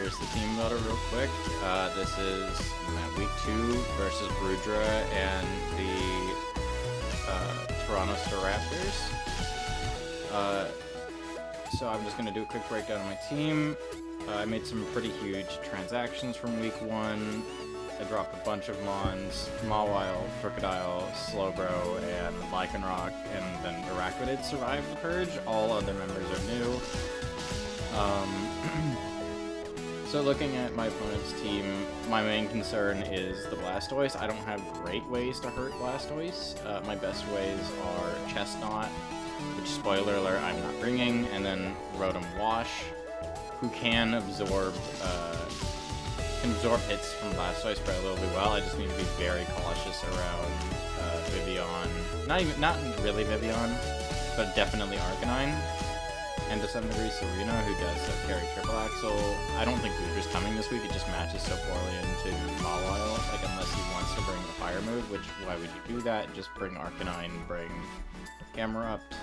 reverse the team builder real quick. This is week 2 versus Rudra and the Toronto Staraptors. So I'm just going to do a quick breakdown of my team. I made some pretty huge transactions from week 1. I dropped a bunch of mons, Mawile, Crocodile, Slowbro, and Lycanroc, and then Araquanid survived the purge. All other members are new. So looking at my opponent's team, my main concern is the Blastoise. I don't have great ways to hurt Blastoise. My best ways are Chestnut, which, spoiler alert, I'm not bringing, and then Rotom Wash, who can absorb hits from Blastoise relatively well. I just need to be very cautious around Vivian. Not really Vivian, but definitely Arcanine. And to some degree Serena, who does carry Triple Axle. I don't think Rudra's coming this week, it just matches so poorly into Mawile, like unless he wants to bring the fire move, which, why would you do that? Just bring Arcanine, bring Camerupt.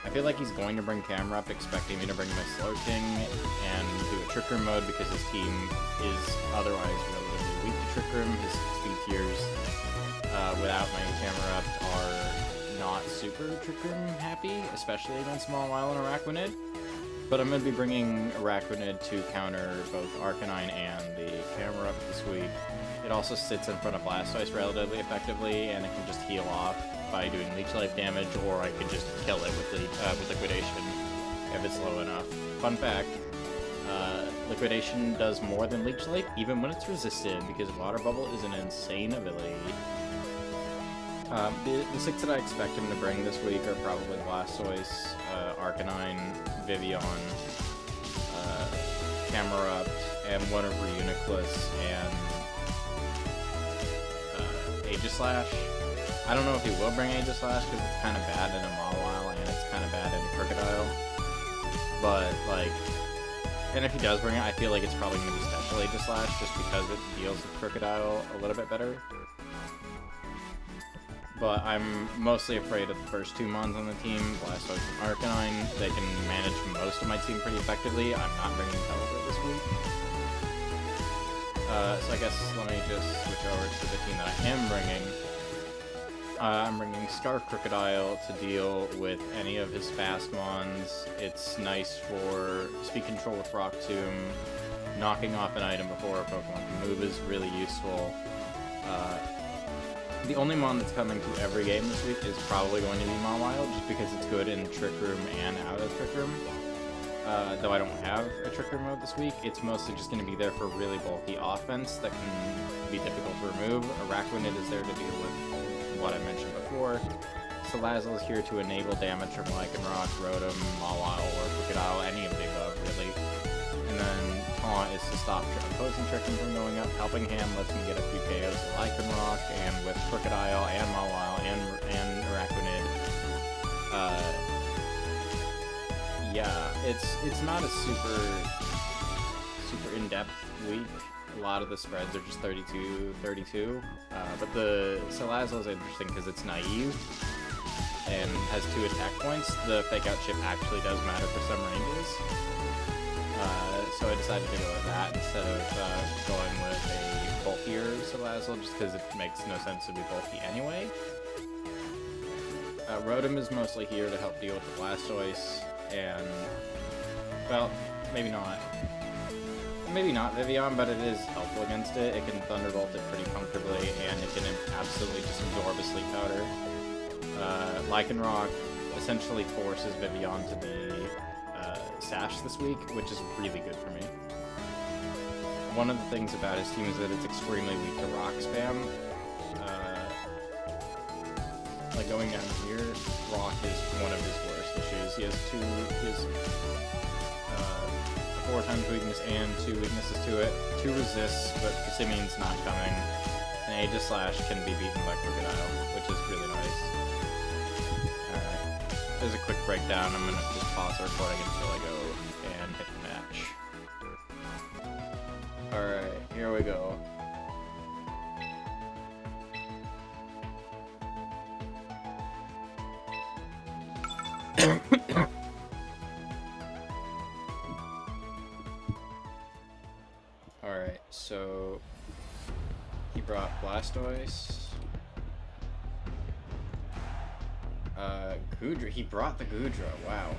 I feel like he's going to bring Camerupt, expecting me to bring my Slowking and do a Trick Room mode because his team is otherwise relatively weak to Trick Room. His speed tiers without my Camerupt are not super Trick Room happy, especially against Mawile and Araquanid. But I'm going to be bringing Araquanid to counter both Arcanine and the Camerupt this week. It also sits in front of Blastoise relatively effectively, and it can just heal off by doing Leech Life damage, or I could just kill it with Liquidation if it's low enough. Fun fact, Liquidation does more than Leech Life, even when it's resisted, because Water Bubble is an insane ability. The 6 that I expect him to bring this week are probably Blastoise, Arcanine, Vivian, Camerupt, and one of Reuniclus, and Aegislash. I don't know if he will bring Aegislash because it's kind of bad in a Mawile and it's kind of bad in a Crocodile. But, like, and if he does bring it, I feel like it's probably going to be Special Aegislash just because it deals with Crocodile a little bit better. But I'm mostly afraid of the first 2 mons on the team, Blastoise and Arcanine. They can manage most of my team pretty effectively. I'm not bringing Pelipper this week. So I guess let me just switch over to the team that I am bringing. I'm bringing Scarf Crocodile to deal with any of his fast mons. It's nice for speed control with Rock Tomb. Knocking off an item before a Pokemon can move is really useful. The only mon that's coming to every game this week is probably going to be Mawile, just because it's good in Trick Room and out of Trick Room. Though I don't have a Trick Room mode this week, it's mostly just going to be there for really bulky offense that can be difficult to remove. Araquanid is there to deal with what I mentioned before. Salazzle is here to enable damage from Lycanroc, Rotom, Mawile, or Crocodile, any of the above, really. And then Taunt is to stop opposing Trick Room from going up. Helping Hand lets me get a few KOs with Lycanroc, and with Crocodile, and Mawile, and Araquanid. Yeah, it's not a super in-depth week. A lot of the spreads are just 32-32. But the Salazzle is interesting because it's naive and has 2 attack points. The Fake Out chip actually does matter for some ranges. So I decided to go with that instead of going with a bulkier Salazzle, just because it makes no sense to be bulky anyway. Rotom is mostly here to help deal with the Blastoise, and, well, maybe not. Maybe not Vivian, but it is helpful against it. It can Thunderbolt it pretty comfortably, and it can absolutely just absorb a Sleep Powder. Lycanroc essentially forces Vivian to be Sash this week, which is really good for me. One of the things about his team is that it's extremely weak to Rock Spam. Like going down here, Rock is one of his worst issues. He has 4 times weakness and 2 weaknesses to it. 2 resists, but Simeon's not coming. And Aegislash can be beaten by Crocodile, which is really nice. Alright. There's a quick breakdown. I'm gonna just pause the recording until I go and hit the match. Alright, here we go. Alright, so he brought Blastoise. Gudra. He brought the Gudra. Wow.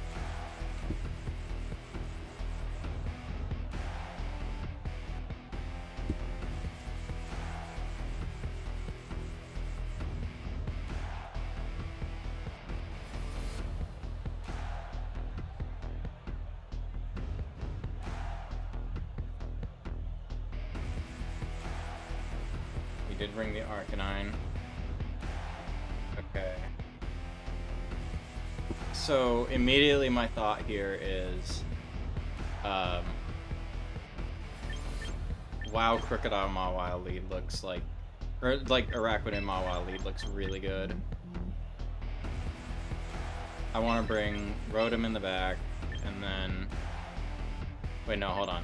He did bring the Arcanine. Okay. So immediately my thought here is, wow, Crocodile Mawile lead looks like, or like Araquanid Mawile lead looks really good. I want to bring Rotom in the back, and then, wait, no, hold on.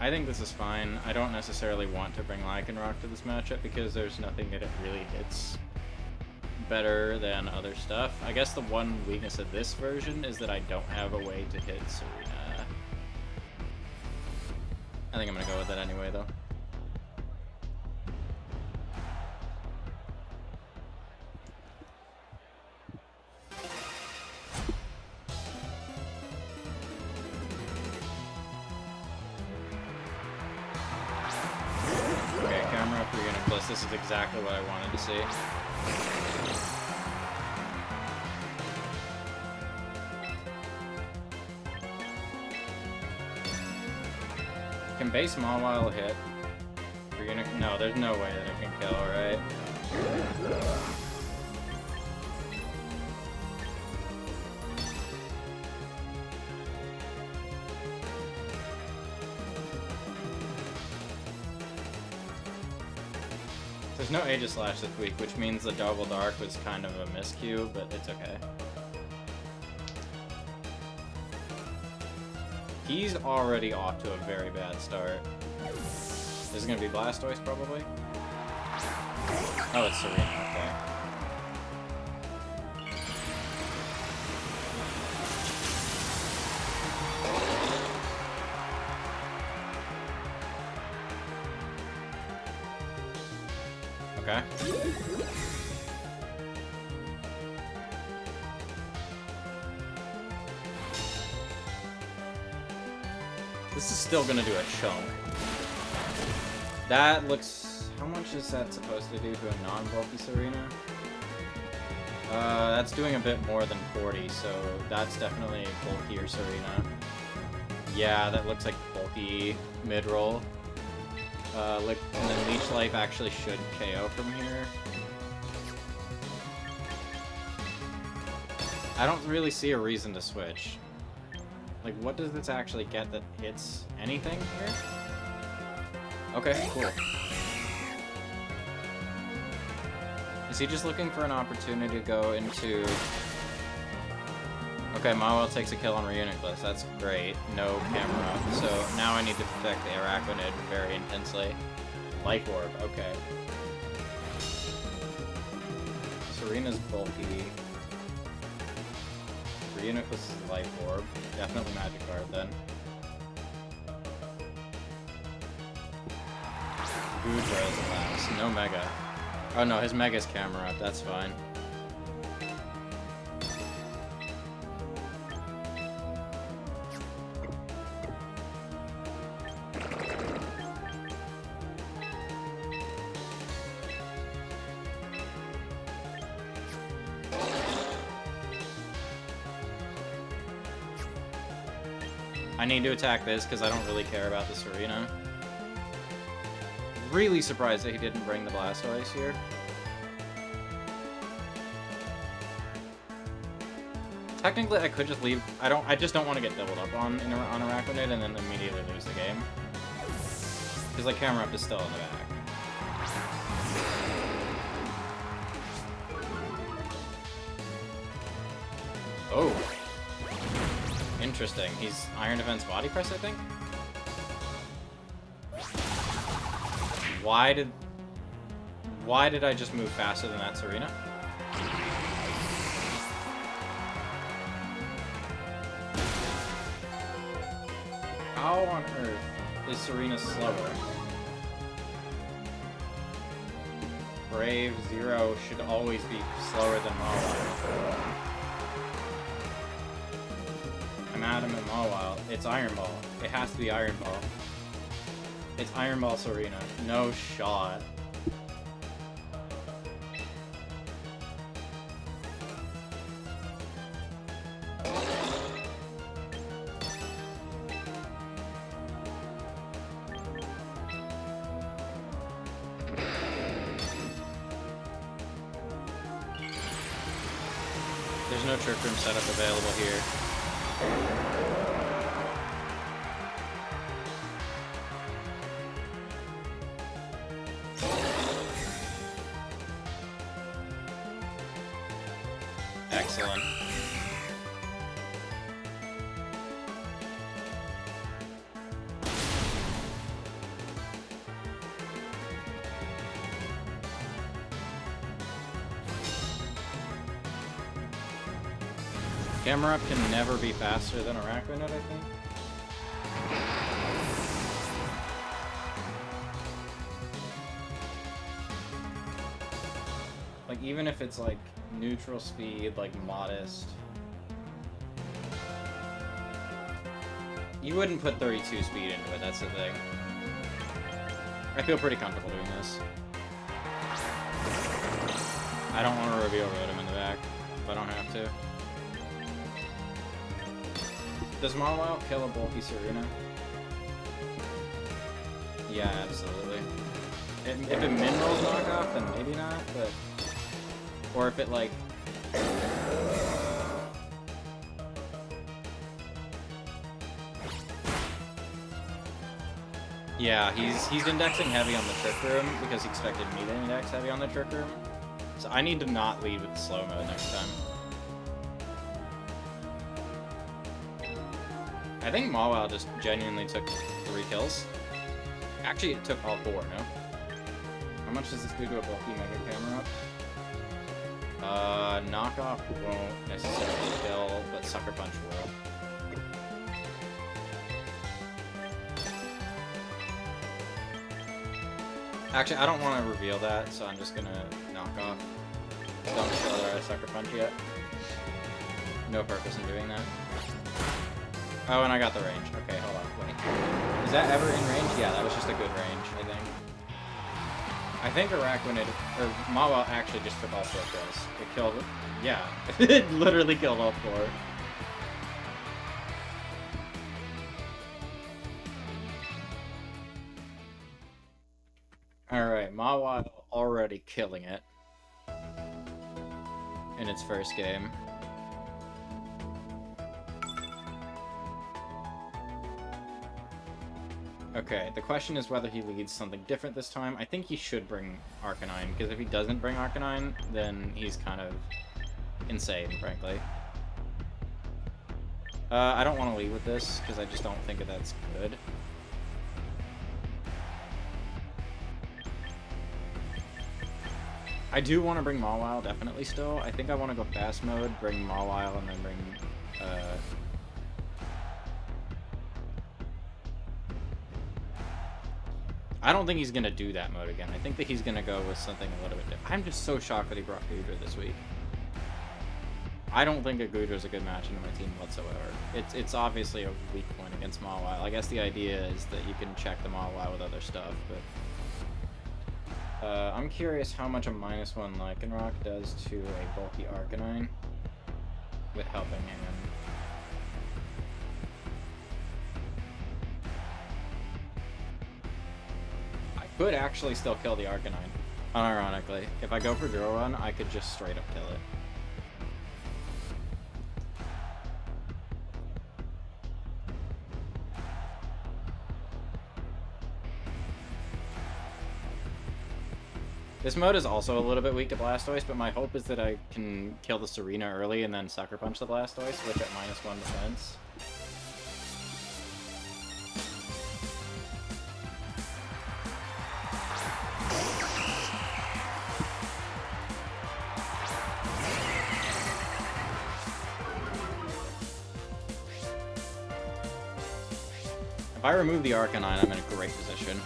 I think this is fine. I don't necessarily want to bring Lycanroc to this matchup because there's nothing that it really hits better than other stuff. I guess the one weakness of this version is that I don't have a way to hit Serena. I think I'm gonna go with it anyway, though. This is exactly what I wanted to see. Can base Mawile hit? No, there's no way that it can kill, right? There's no Aegislash this week, which means the Double Dark was kind of a miscue, but it's okay. He's already off to a very bad start. This is gonna be Blastoise, probably? Oh, it's Serena, okay. Okay. This is still gonna do a chunk. That looks... How much is that supposed to do to a non-bulky Serena? That's doing a bit more than 40, so that's definitely a bulkier Serena. Yeah, that looks like bulky mid-roll. And then Leech Life actually should KO from here. I don't really see a reason to switch. Like, what does this actually get that hits anything here? Okay, cool. Is he just looking for an opportunity to go into... Okay, Mawile takes a kill on Reuniclus. That's great. No camera. So now I need to protect the Araquanid very intensely. Life Orb, okay. Serena's bulky. Reuniclus is Life Orb. Definitely Magic Guard then. Rudra is last. No Mega. Oh no, his Mega's camera up. That's fine. I need to attack this because I don't really care about the Serena. Really surprised that he didn't bring the Blastoise here. Technically, I could just leave. I just don't want to get doubled up on Araquanid and then immediately lose the game. Because like camera up is still in the back. Oh. Interesting. He's Iron Defense Body Press, I think? Why did I just move faster than that Serena? How on earth is Serena slower? Brave Zero should always be slower than Mawile. I'm Adam and Mawile. It's Iron Ball. It has to be Iron Ball. It's Iron Ball Serena. No shot. There's no trick room setup available here. Excellent. Camera up can never be faster than Arachnoid, I think. Like, even if it's like neutral speed, like modest, you wouldn't put 32 speed into it, that's the thing. I feel pretty comfortable doing this. I don't want to reveal Rotom in the back, if I don't have to. Does Mawile kill a bulky Serena? Yeah, absolutely. If it minerals knockoff, then maybe not, but... Or if it, like... Yeah, he's indexing heavy on the Trick Room because he expected me to index heavy on the Trick Room. So I need to not lead with the slow mode next time. I think Mawile just genuinely took 3 kills. Actually, it took all 4, no? How much does this do to a bulky Mega Camera up? Knockoff won't necessarily kill, but Sucker Punch will. Actually, I don't want to reveal that, so I'm just gonna knock off. Don't show that I Sucker Punch yet. No purpose in doing that. Oh, and I got the range. Okay, hold on. Wait. Is that ever in range? Yeah, that was just a good range, I think. I think Arachnoid, or Mawile actually just took all 4 kills. It killed... Yeah. It literally killed all 4. Alright, Mawile already killing it. In its first game. Okay, the question is whether he leads something different this time. I think he should bring Arcanine, because if he doesn't bring Arcanine, then he's kind of insane, frankly. I don't want to lead with this, because I just don't think that that's good. I do want to bring Mawile, definitely, still. I think I want to go fast mode, bring Mawile, and then bring... I don't think he's going to do that mode again. I think that he's going to go with something a little bit different. I'm just so shocked that he brought Rudra this week. I don't think a Rudra is a good match into my team whatsoever. It's obviously a weak point against Mawile. I guess the idea is that you can check the Mawile with other stuff, but... I'm curious how much a -1 Lycanroc does to a bulky Arcanine with helping him. Could actually still kill the Arcanine. Unironically. If I go for Drill Run, I could just straight up kill it. This mode is also a little bit weak to Blastoise, but my hope is that I can kill the Serena early and then Sucker Punch the Blastoise, which at -1 defense. If I remove the Arcanine, I'm in a great position.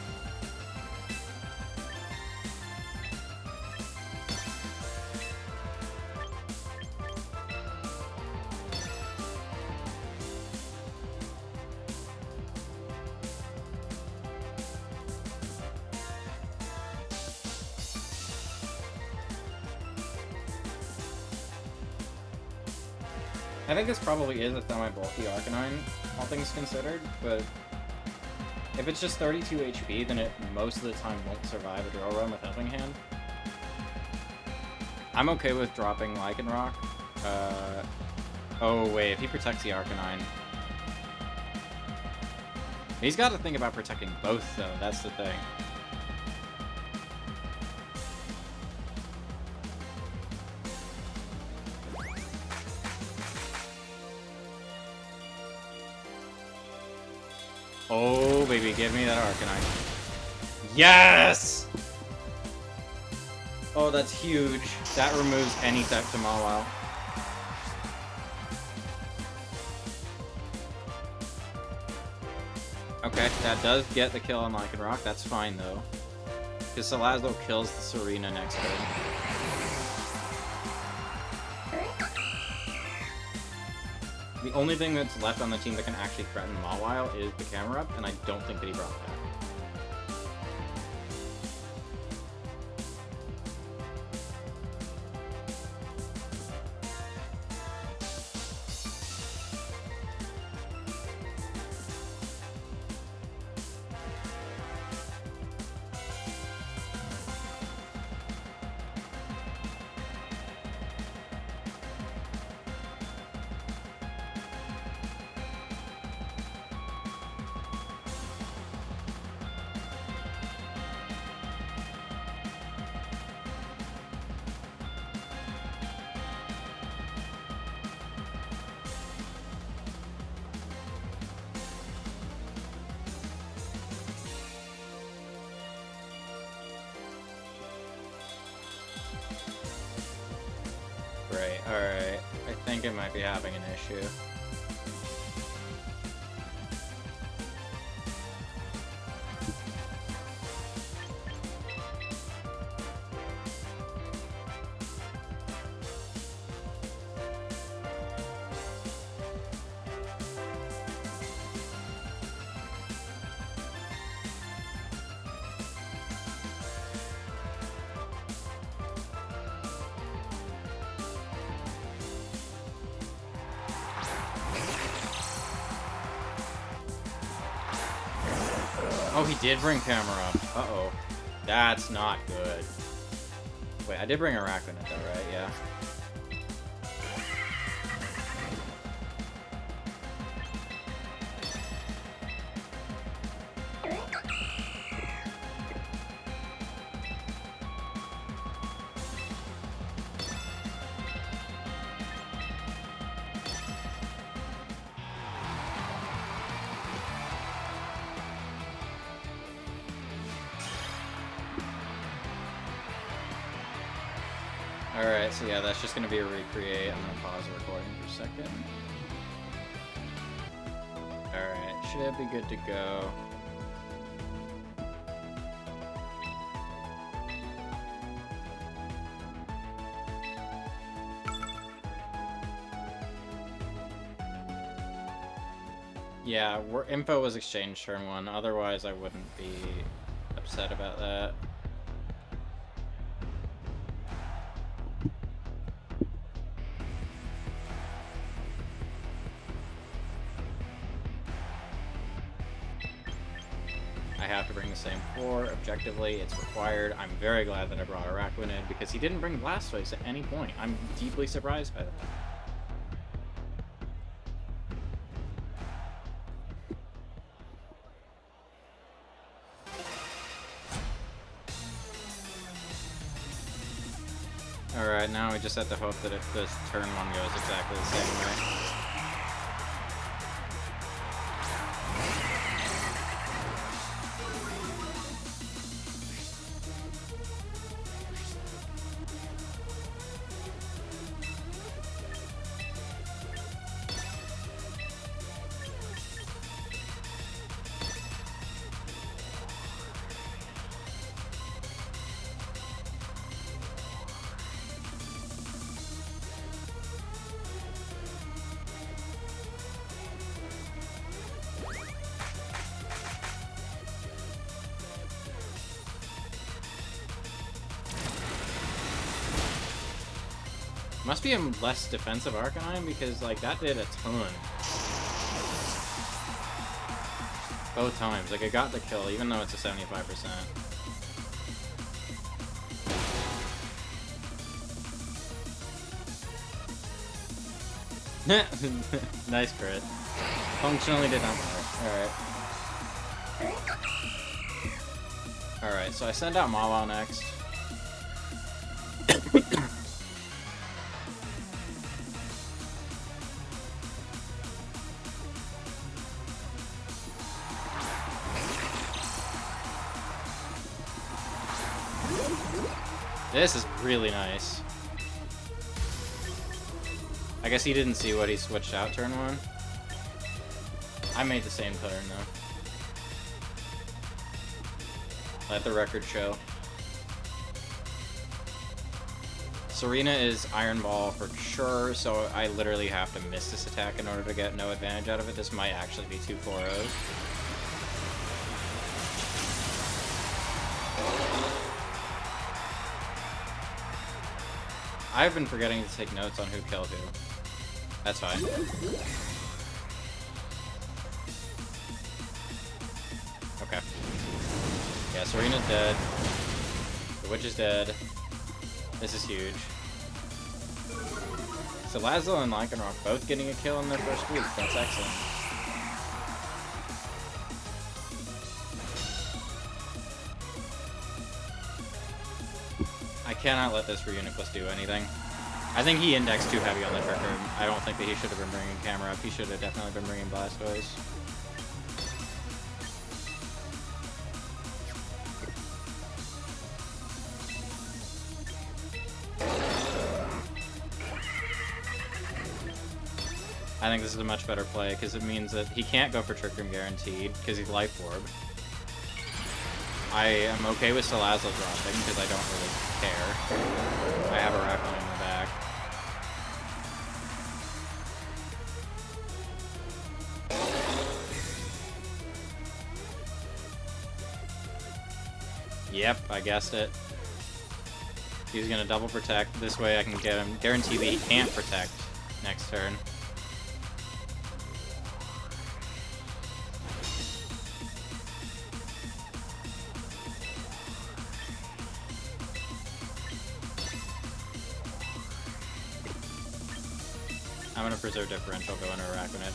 I think this probably is a semi-bulky Arcanine, all things considered, but if it's just 32 HP, then it most of the time won't survive a Drill Run with Helping Hand. I'm okay with dropping Lycanroc. Oh wait, if he protects the Arcanine... He's got to think about protecting both, though, that's the thing. Oh, baby, give me that Arcanine. Yes! Oh, that's huge. That removes any type to Mawile. Okay, that does get the kill on Lycanroc. That's fine, though. Because Salazzle kills the Serena next turn. The only thing that's left on the team that can actually threaten Mawile is the camera up, and I don't think that he brought that. Right, alright. I think it might be having an issue. Oh, he did bring camera up. Uh-oh. That's not good. Wait, I did bring Arachnid though, right? Yeah. Alright, so yeah, that's just gonna be a recreate. I'm gonna pause the recording for a second. Alright, should be good to go. Yeah, info was exchanged turn 1, otherwise I wouldn't be upset about that. I have to bring the same 4. Objectively, it's required. I'm very glad that I brought Arachnid because he didn't bring Blastoise at any point. I'm deeply surprised by that. Alright, now we just have to hope that if this turn 1 goes exactly the same way. Must be a less defensive Arcanine because, like, that did a ton. Both times. Like, it got the kill, even though it's a 75%. Nice crit. Functionally did not matter. Alright. Alright, so I send out Mawile next. This is really nice. I guess he didn't see what he switched out turn 1. I made the same turn though. Let the record show. Serena is Iron Ball for sure, so I literally have to miss this attack in order to get no advantage out of it. This might actually be 2 4-0s. I've been forgetting to take notes on who killed who. That's fine. Okay. Yeah, Serena's dead. The witch is dead. This is huge. So Lazlo and Lycanroc both getting a kill in their first week. That's excellent. I cannot let this Reuniclus do anything. I think he indexed too heavy on the Trick Room. I don't think that he should have been bringing camera up. He should have definitely been bringing Blastoise. I think this is a much better play because it means that he can't go for Trick Room guaranteed because he's Life Orb. I am okay with Salazzle dropping because I don't really care. I have a Arachnid in the back. Yep, I guessed it. He's gonna double protect. This way I can get him guarantee that he can't protect next turn. I'm gonna preserve differential, go into Arachnid.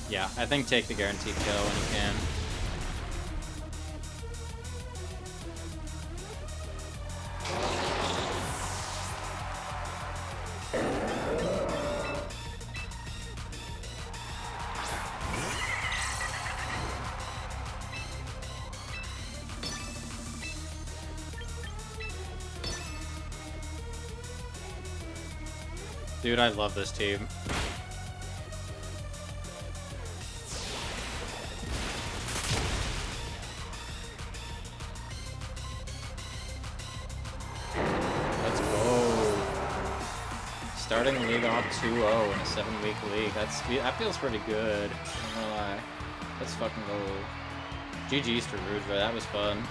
Yeah, I think take the guaranteed kill when you can. Dude, I love this team. Let's go. Starting the league off 2-0 in a 7-week league. That feels pretty good. I'm not gonna lie. Let's fucking go. GG's to Rudra. That was fun.